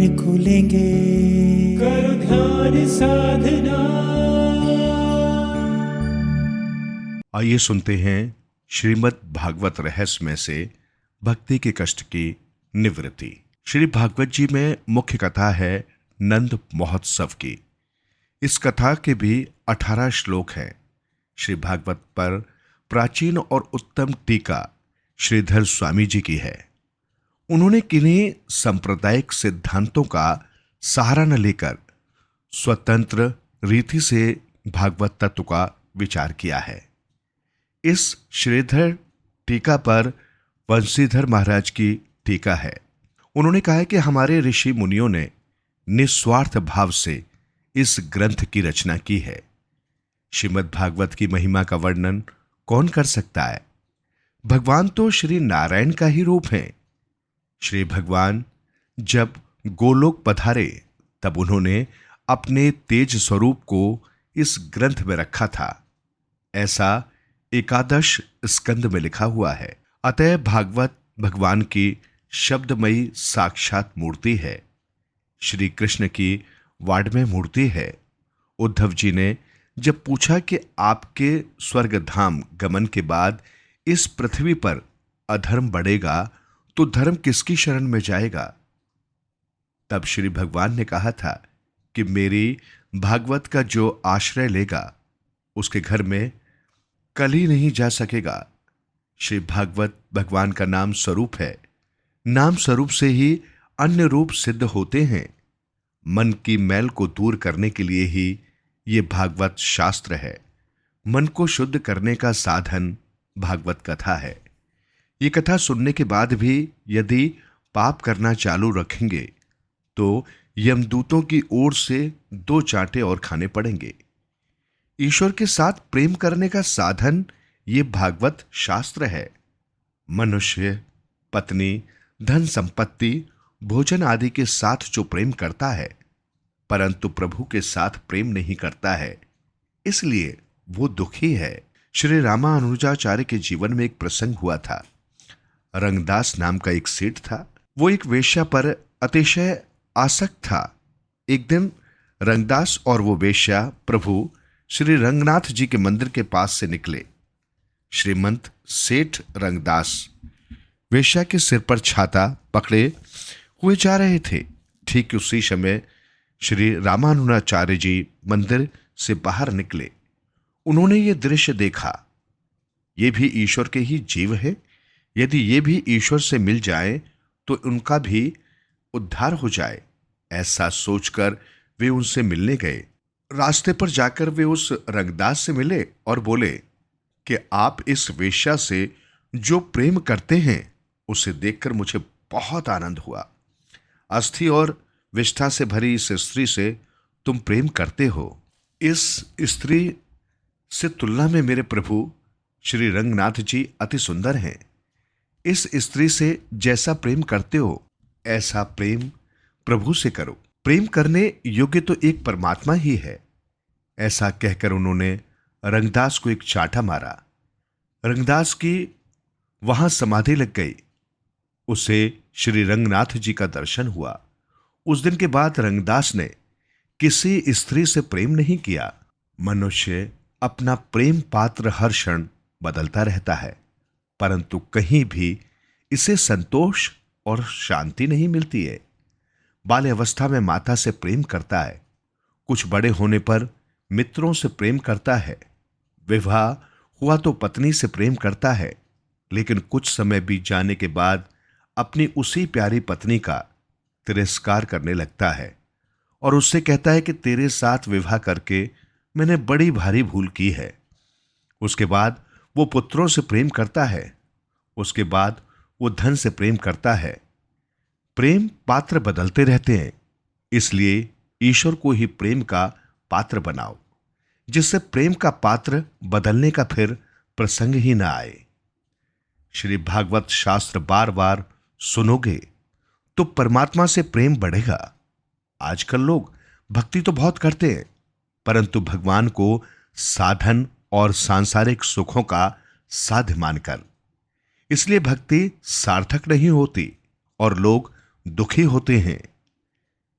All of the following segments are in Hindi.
नेत्र खुलेंगे। करो ध्यान साधना। आइए सुनते हैं श्रीमद् भागवत रहस्य में से भक्ति के कष्ट की निवृत्ति। श्री भागवत जी में मुख्य कथा है नंद महोत्सव की। इस कथा के भी 18 श्लोक हैं। श्री भागवत पर प्राचीन और उत्तम टीका श्रीधर स्वामी जी की है। उन्होंने किन्हीं सांप्रदायिक सिद्धांतों का सहारा न लेकर स्वतंत्र रीति से भागवत तत्व का विचार किया है। इस श्रीधर टीका पर वंशीधर महाराज की टीका है। उन्होंने कहा है कि हमारे ऋषि मुनियों ने निस्वार्थ भाव से इस ग्रंथ की रचना की है। श्रीमद् भागवत की महिमा का वर्णन कौन कर सकता है। भगवान तो श्री नारायण का ही रूप है। श्री भगवान जब गोलोक पधारे तब उन्होंने अपने तेज स्वरूप को इस ग्रंथ में रखा था। ऐसा 11 स्कंद में लिखा हुआ है। अतः भागवत भगवान की शब्दमयी साक्षात मूर्ति है। श्री कृष्ण की वाड्मय मूर्ति है। उद्धव जी ने जब पूछा कि आपके स्वर्गधाम गमन के बाद इस पृथ्वी पर अधर्म बढ़ेगा तो धर्म किसकी शरण में जाएगा, तब श्री भगवान ने कहा था कि मेरी भागवत का जो आश्रय लेगा उसके घर में कली नहीं जा सकेगा। श्री भागवत भगवान का नाम स्वरूप है। नाम स्वरूप से ही अन्य रूप सिद्ध होते हैं। मन की मैल को दूर करने के लिए ही ये भागवत शास्त्र है। मन को शुद्ध करने का साधन भागवत कथा है। ये कथा सुनने के बाद भी यदि पाप करना चालू रखेंगे तो यमदूतों की ओर से 2 चांटे और खाने पड़ेंगे। ईश्वर के साथ प्रेम करने का साधन ये भागवत शास्त्र है। मनुष्य पत्नी, धन संपत्ति, भोजन आदि के साथ जो प्रेम करता है परंतु प्रभु के साथ प्रेम नहीं करता है, इसलिए वो दुखी है। श्री रामानुजाचार्य के जीवन में एक प्रसंग हुआ था। रंगदास नाम का एक सेठ था। वो एक वेश्या पर अतिशय आसक्त था। एक दिन रंगदास और वो वेश्या प्रभु श्री रंगनाथ जी के मंदिर के पास से निकले। श्रीमंत सेठ रंगदास वेश्या के सिर पर छाता पकड़े हुए जा रहे थे। ठीक उसी समय श्री रामानुजाचार्य जी मंदिर से बाहर निकले। उन्होंने ये दृश्य देखा। ये भी ईश्वर के ही जीव है। यदि ये भी ईश्वर से मिल जाए तो उनका भी उद्धार हो जाए, ऐसा सोचकर वे उनसे मिलने गए। रास्ते पर जाकर वे उस रंगदास से मिले और बोले कि आप इस वेश्या से जो प्रेम करते हैं उसे देखकर मुझे बहुत आनंद हुआ। अस्थि और विष्ठा से भरी इस स्त्री से तुम प्रेम करते हो। इस स्त्री से तुलना में मेरे प्रभु श्री रंगनाथ जी अति सुंदर हैं। इस स्त्री से जैसा प्रेम करते हो ऐसा प्रेम प्रभु से करो। प्रेम करने योग्य तो एक परमात्मा ही है। ऐसा कहकर उन्होंने रंगदास को एक चांटा मारा। रंगदास की वहां समाधि लग गई। उसे श्री रंगनाथ जी का दर्शन हुआ। उस दिन के बाद रंगदास ने किसी स्त्री से प्रेम नहीं किया। मनुष्य अपना प्रेम पात्र हर क्षण बदलता रहता है परंतु कहीं भी इसे संतोष और शांति नहीं मिलती है। बाल्यावस्था में माता से प्रेम करता है, कुछ बड़े होने पर मित्रों से प्रेम करता है, विवाह हुआ तो पत्नी से प्रेम करता है, लेकिन कुछ समय बीत जाने के बाद अपनी उसी प्यारी पत्नी का तिरस्कार करने लगता है और उससे कहता है कि तेरे साथ विवाह करके मैंने बड़ी भारी भूल की है। उसके बाद वो पुत्रों से प्रेम करता है। उसके बाद वो धन से प्रेम करता है। प्रेम पात्र बदलते रहते हैं, इसलिए ईश्वर को ही प्रेम का पात्र बनाओ, जिससे प्रेम का पात्र बदलने का फिर प्रसंग ही ना आए। श्री भागवत शास्त्र बार बार सुनोगे तो परमात्मा से प्रेम बढ़ेगा। आजकल लोग भक्ति तो बहुत करते हैं परंतु भगवान को साधन और सांसारिक सुखों का साध्य मानकर, इसलिए भक्ति सार्थक नहीं होती और लोग दुखी होते हैं।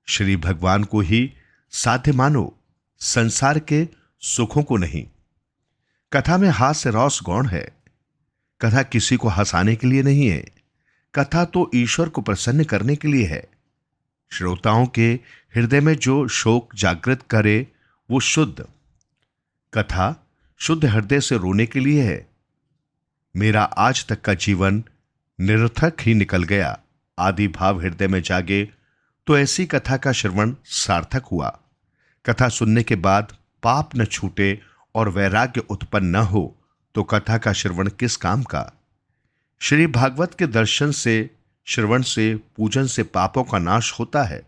श्री भगवान को ही साध्य मानो, संसार के सुखों को नहीं। कथा में हास्य रस गौण है। कथा किसी को हंसाने के लिए नहीं है। कथा तो ईश्वर को प्रसन्न करने के लिए है। श्रोताओं के हृदय में जो शोक जागृत करे वो शुद्ध। कथा शुद्ध हृदय से रोने के लिए है। मेरा आज तक का जीवन निरर्थक ही निकल गया, आदि भाव हृदय में जागे तो ऐसी कथा का श्रवण सार्थक हुआ। कथा सुनने के बाद पाप न छूटे और वैराग्य उत्पन्न न हो तो कथा का श्रवण किस काम का। श्री भागवत के दर्शन से, श्रवण से, पूजन से पापों का नाश होता है।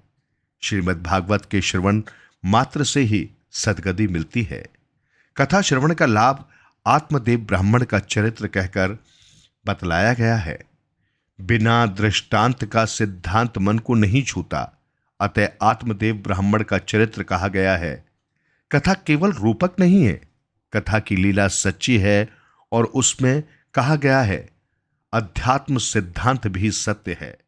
श्रीमद् भागवत के श्रवण मात्र से ही सद्गति मिलती है। कथा श्रवण का लाभ आत्मदेव ब्राह्मण का चरित्र कहकर बतलाया गया है। बिना दृष्टांत का सिद्धांत मन को नहीं छूता, अतः आत्मदेव ब्राह्मण का चरित्र कहा गया है। कथा केवल रूपक नहीं है, कथा की लीला सच्ची है और उसमें कहा गया है अध्यात्म सिद्धांत भी सत्य है।